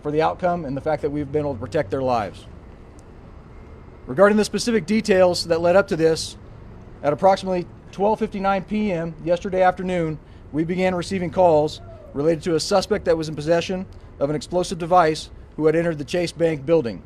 for the outcome and the fact that we've been able to protect their lives. Regarding the specific details that led up to this, at approximately 12:59 p.m. yesterday afternoon, we began receiving calls related to a suspect that was in possession of an explosive device who had entered the Chase Bank building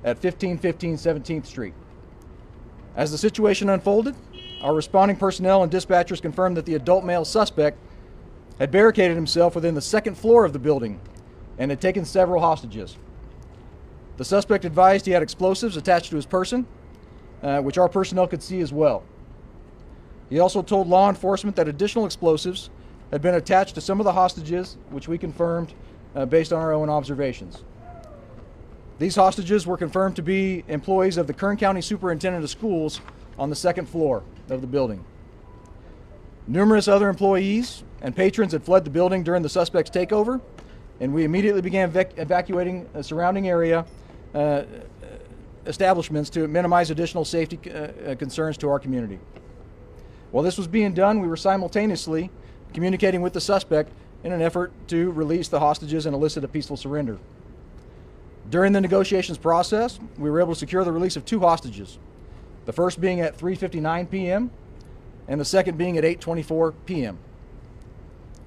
at 1515 17th Street. As the situation unfolded, our responding personnel and dispatchers confirmed that the adult male suspect had barricaded himself within the second floor of the building and had taken several hostages. The suspect advised he had explosives attached to his person, which our personnel could see as well. He also told law enforcement that additional explosives had been attached to some of the hostages, which we confirmed based on our own observations. These hostages were confirmed to be employees of the Kern County Superintendent of Schools on the second floor of the building. Numerous other employees and patrons had fled the building during the suspect's takeover, and we immediately began evacuating the surrounding area establishments to minimize additional safety concerns to our community. While this was being done, we were simultaneously communicating with the suspect in an effort to release the hostages and elicit a peaceful surrender. During the negotiations process, we were able to secure the release of two hostages, the first being at 3:59 p.m. and the second being at 8:24 p.m.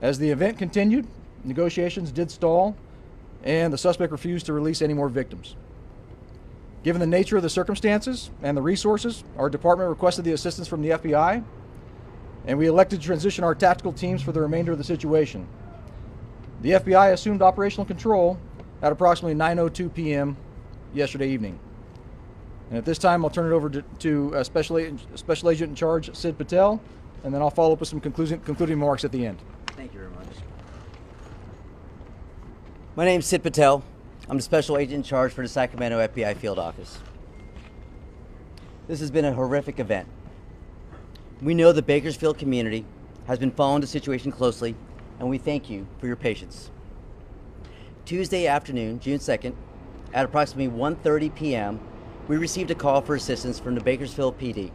As the event continued, negotiations did stall, and the suspect refused to release any more victims. Given the nature of the circumstances and the resources, our department requested the assistance from the FBI, and we elected to transition our tactical teams for the remainder of the situation. The FBI assumed operational control at approximately 9:02 p.m. yesterday evening. And at this time, I'll turn it over to Special Agent in Charge, Sid Patel, and then I'll follow up with some concluding remarks at the end. Thank you very much. My name is Sid Patel. I'm the Special Agent in Charge for the Sacramento FBI Field Office. This has been a horrific event. We know the Bakersfield community has been following the situation closely, and we thank you for your patience. Tuesday afternoon, June 2nd, at approximately 1:30 p.m., we received a call for assistance from the Bakersfield PD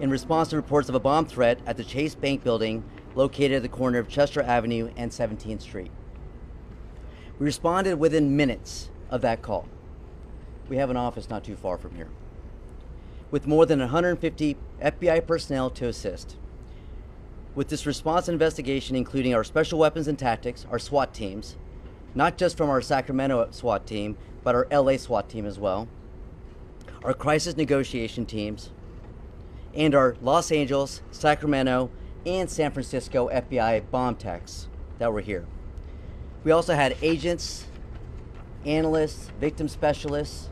in response to reports of a bomb threat at the Chase Bank building located at the corner of Chester Avenue and 17th Street. We responded within minutes of that call. We have an office not too far from here, with more than 150 FBI personnel to assist. With this response and investigation, including our Special Weapons and Tactics, our SWAT teams, not just from our Sacramento SWAT team, but our LA SWAT team as well, our crisis negotiation teams, and our Los Angeles, Sacramento, and San Francisco FBI bomb techs that were here. We also had agents, analysts, victim specialists,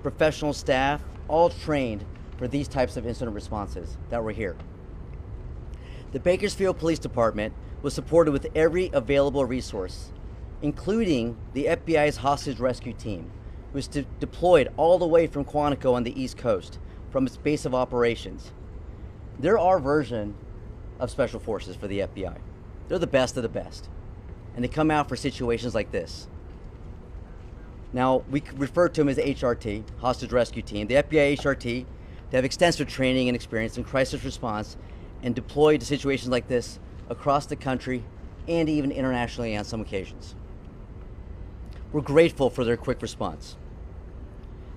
professional staff, all trained for these types of incident responses that were here. The Bakersfield Police Department was supported with every available resource, including the FBI's hostage rescue team, who was deployed all the way from Quantico on the East Coast, from its base of operations. They're our version of special forces for the FBI. They're the best of the best, and they come out for situations like this. Now, we refer to them as HRT, Hostage Rescue Team. The FBI HRT, they have extensive training and experience in crisis response and deployed to situations like this across the country and even internationally on some occasions. We're grateful for their quick response.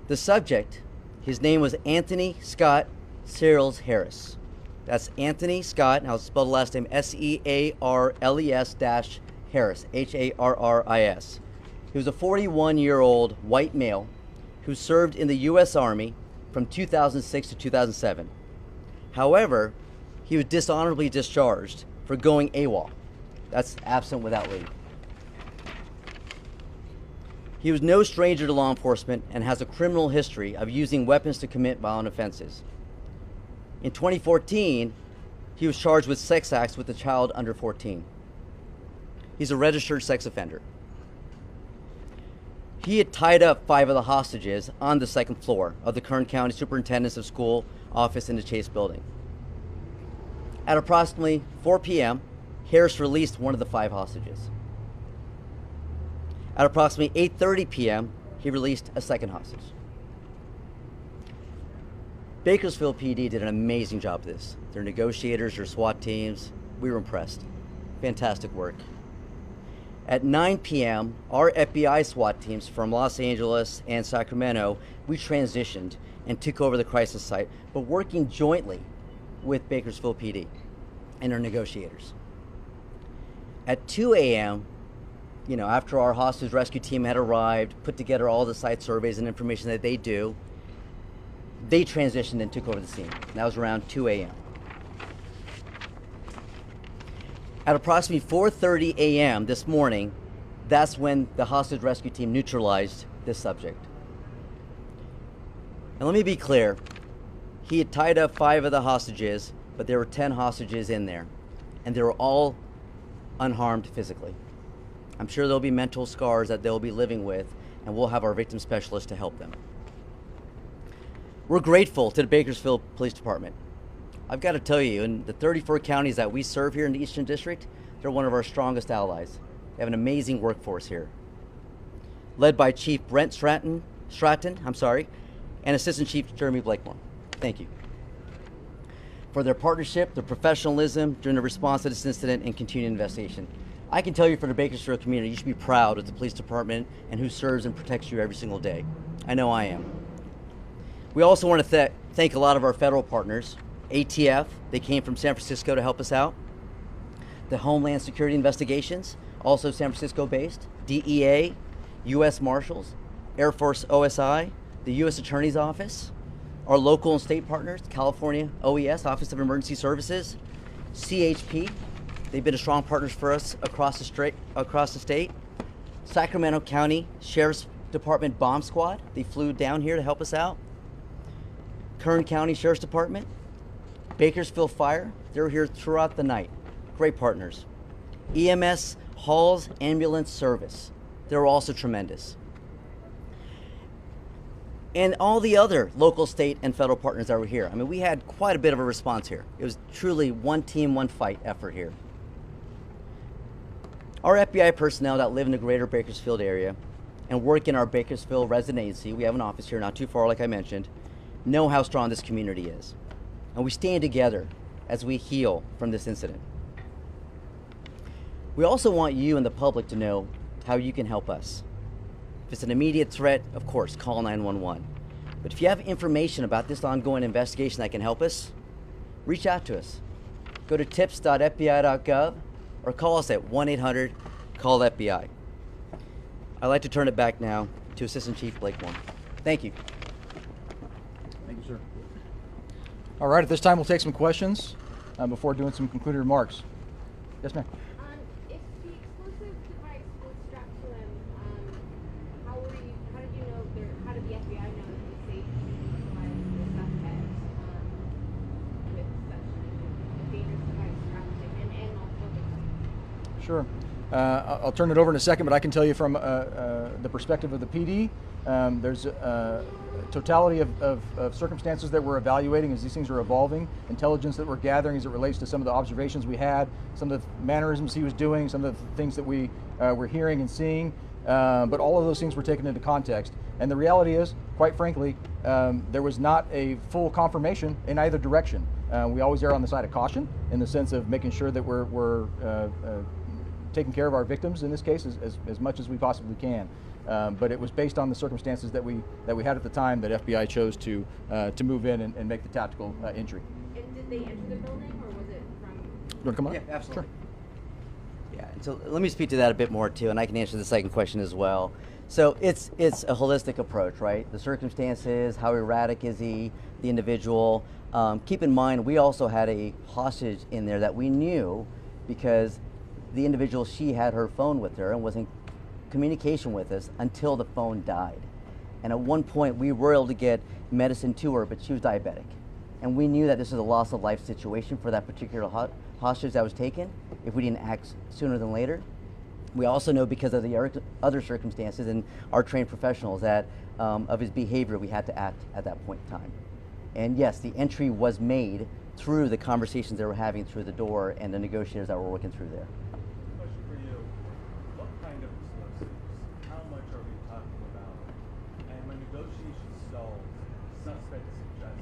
The subject, his name was Anthony Scott Searles Harris. That's Anthony Scott, and I'll spell the last name Searles-Harris, Harris. He was a 41-year-old white male who served in the U.S. Army from 2006 to 2007. However, he was dishonorably discharged for going AWOL. That's absent without leave. He was no stranger to law enforcement and has a criminal history of using weapons to commit violent offenses. In 2014, he was charged with sex acts with a child under 14. He's a registered sex offender. He had tied up 5 of the hostages on the second floor of the Kern County Superintendent's of School office in the Chase building. At approximately 4 p.m., Harris released one of the 5 hostages. At approximately 8:30 p.m., he released a second hostage. Bakersfield PD did an amazing job of this. Their negotiators, their SWAT teams, we were impressed. Fantastic work. At 9 p.m., our FBI SWAT teams from Los Angeles and Sacramento, we transitioned and took over the crisis site, but working jointly with Bakersfield PD and our negotiators. At 2 a.m., after our hostage rescue team had arrived, put together all the site surveys and information that they do, they transitioned and took over the scene. That was around 2 a.m. At approximately 4:30 a.m. this morning, that's when the hostage rescue team neutralized this subject. And let me be clear, he had tied up 5 of the hostages, but there were 10 hostages in there, and they were all unharmed physically. I'm sure there'll be mental scars that they'll be living with, and we'll have our victim specialist to help them. We're grateful to the Bakersfield Police Department. I've got to tell you, in the 34 counties that we serve here in the Eastern District, they're one of our strongest allies. They have an amazing workforce here, led by Chief Brent Stratton, and Assistant Chief Jeremy Blakemore. Thank you for their partnership, their professionalism during the response to this incident and continued investigation. I can tell you, for the Bakersfield community, you should be proud of the police department and who serves and protects you every single day. I know I am. We also want to thank a lot of our federal partners. ATF, they came from San Francisco to help us out. The Homeland Security Investigations, also San Francisco based. DEA, U.S. Marshals, Air Force OSI, the U.S. Attorney's Office, our local and state partners, California OES, Office of Emergency Services, CHP, they've been a strong partners for us across the state. Sacramento County Sheriff's Department Bomb Squad, they flew down here to help us out. Kern County Sheriff's Department, Bakersfield Fire, they were here throughout the night. Great partners. EMS, Halls Ambulance Service, they were also tremendous. And all the other local, state, and federal partners that were here. I mean, we had quite a bit of a response here. It was truly one team, one fight effort here. Our FBI personnel that live in the greater Bakersfield area and work in our Bakersfield resident agency, we have an office here not too far, like I mentioned, know how strong this community is. And we stand together as we heal from this incident. We also want you and the public to know how you can help us. If it's an immediate threat, of course, call 911. But if you have information about this ongoing investigation that can help us, reach out to us. Go to tips.fbi.gov or call us at 1-800-CALL-FBI. I'd like to turn it back now to Assistant Chief Blakemore. Thank you. Thank you, sir. All right, at this time we'll take some questions before doing some concluding remarks. Yes, ma'am. If the explosive device was strapped to them, how did you know how did the FBI know that the safe device was suspect with such a dangerous device strapped to him and also? Sure. I'll turn it over in a second, but I can tell you from the perspective of the PD, there's a totality of circumstances that we're evaluating as these things are evolving, intelligence that we're gathering as it relates to some of the observations we had, some of the mannerisms he was doing, some of the things that we were hearing and seeing, but all of those things were taken into context. And the reality is, quite frankly, there was not a full confirmation in either direction. We always err on the side of caution in the sense of making sure that we're taking care of our victims in this case as much as we possibly can. But it was based on the circumstances that we had at the time that FBI chose to move in and make the tactical entry. And did they enter the building, or was it from? You want to come on? Yeah, absolutely. Sure. Yeah, and so let me speak to that a bit more too, and I can answer the second question as well. So it's a holistic approach, right? The circumstances, how erratic is he, the individual. Keep in mind, we also had a hostage in there that we knew because the individual, she had her phone with her and was in communication with us until the phone died. And at one point we were able to get medicine to her, but she was diabetic. And we knew that this was a loss of life situation for that particular hostage that was taken if we didn't act sooner than later. We also know because of the other circumstances and our trained professionals that of his behavior, we had to act at that point in time. And yes, the entry was made through the conversations they were having through the door and the negotiators that were working through there. Question for you. What kind of explosives? How much are we talking about? And when negotiations stalled, suspects suggest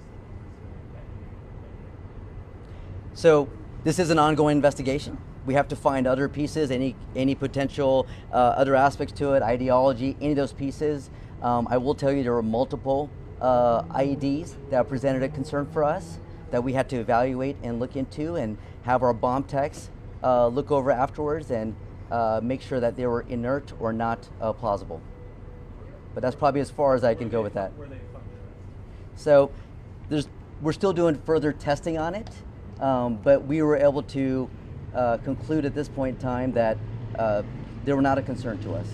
that he was going to detonate. So this is an ongoing investigation. we have to find other pieces, any potential other aspects to it, ideology, any of those pieces. I will tell you there were multiple IEDs that presented a concern for us that we had to evaluate and look into and have our bomb techs look over afterwards and make sure that they were inert or not plausible. But that's probably as far as I can go with that. So we're still doing further testing on it, but we were able to conclude at this point in time that they were not a concern to us.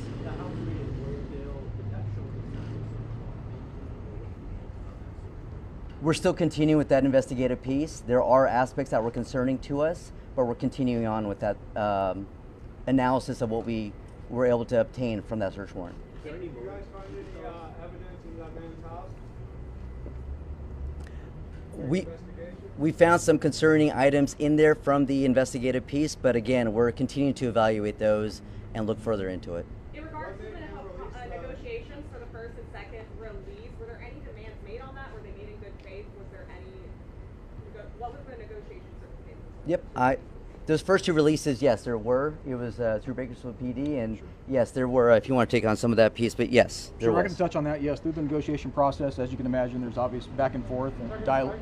We're still continuing with that investigative piece. There are aspects that were concerning to us, but we're continuing on with that analysis of what we were able to obtain from that search warrant. Did you guys find any evidence in that man's house? We found some concerning items in there from the investigative piece, but again, we're continuing to evaluate those and look further into it. In regards to the negotiations for the first and second release, were there any demands made on that? Were they made in good faith? Was there any? What was the negotiation circumstances? Yep, those first two releases, yes, there were. It was through Bakersfield PD, and yes, there were. If you want to take on some of that piece, but yes, there Sure, I was. can touch on that. Yes, through the negotiation process, as you can imagine, there's obvious back and forth and dialogue.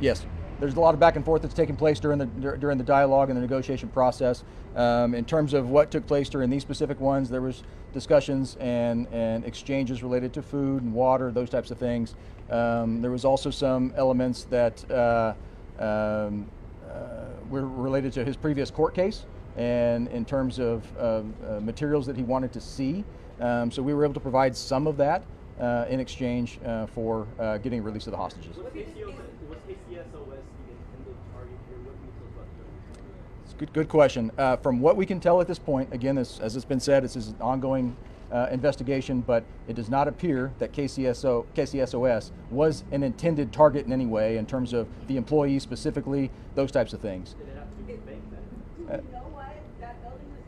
Yes, there's a lot of back and forth that's taking place during the dialogue and the negotiation process. In terms of what took place during these specific ones, there was discussions and exchanges related to food and water, those types of things. There was also some elements that were related to his previous court case and in terms of materials that he wanted to see. So we were able to provide some of that in exchange for getting release of the hostages. Was KCSOS the intended target here? What can you tell us about that? It's a good question. From what we can tell at this point, again, as it's been said, this is an ongoing investigation, but it does not appear that KCSOS was an intended target in any way in terms of the employees specifically, those types of things. Did it have to be fake then? Do we know why that building was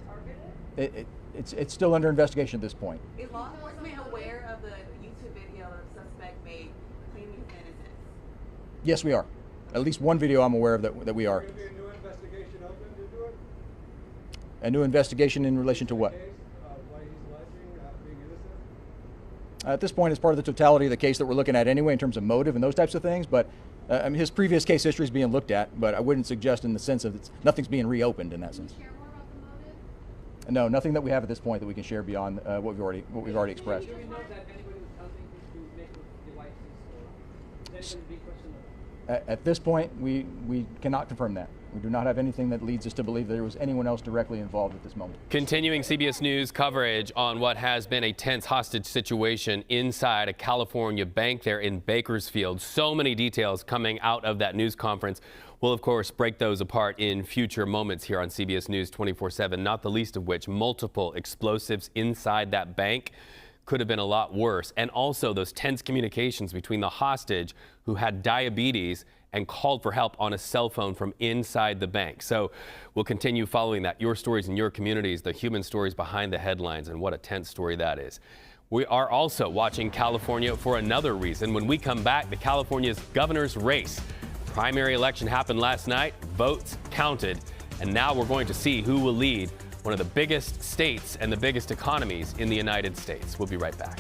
targeted? It's still under investigation at this point. Is law enforcement aware of the YouTube video of the suspect made claiming his innocence? Yes, we are. At least one video I'm aware of that we are. Is there going to be a new investigation open to do it? A new investigation in relation to what? Case, why he's alleging being innocent? At this point, it's part of the totality of the case that we're looking at anyway in terms of motive and those types of things, but I mean, his previous case history is being looked at, but I wouldn't suggest in the sense of nothing's being reopened in that sense. Share more about the motive? No, nothing that we have at this point that we can share beyond what we've already expressed. Do we know that anybody was helping him to make the devices, or is anybody being questioned? At this point, we cannot confirm that. We do not have anything that leads us to believe there was anyone else directly involved at this moment. Continuing CBS News coverage on what has been a tense hostage situation inside a California bank there in Bakersfield. So many details coming out of that news conference. We'll, of course, break those apart in future moments here on CBS News 24/7, not the least of which multiple explosives inside that bank. Could have been a lot worse. And also those tense communications between the hostage who had diabetes and called for help on a cell phone from inside the bank. So we'll continue following that. Your stories in your communities, the human stories behind the headlines, and what a tense story that is. We are also watching California for another reason. When we come back, the California's governor's race. Primary election happened last night, votes counted, and now we're going to see who will lead one of the biggest states and the biggest economies in the United States. We'll be right back.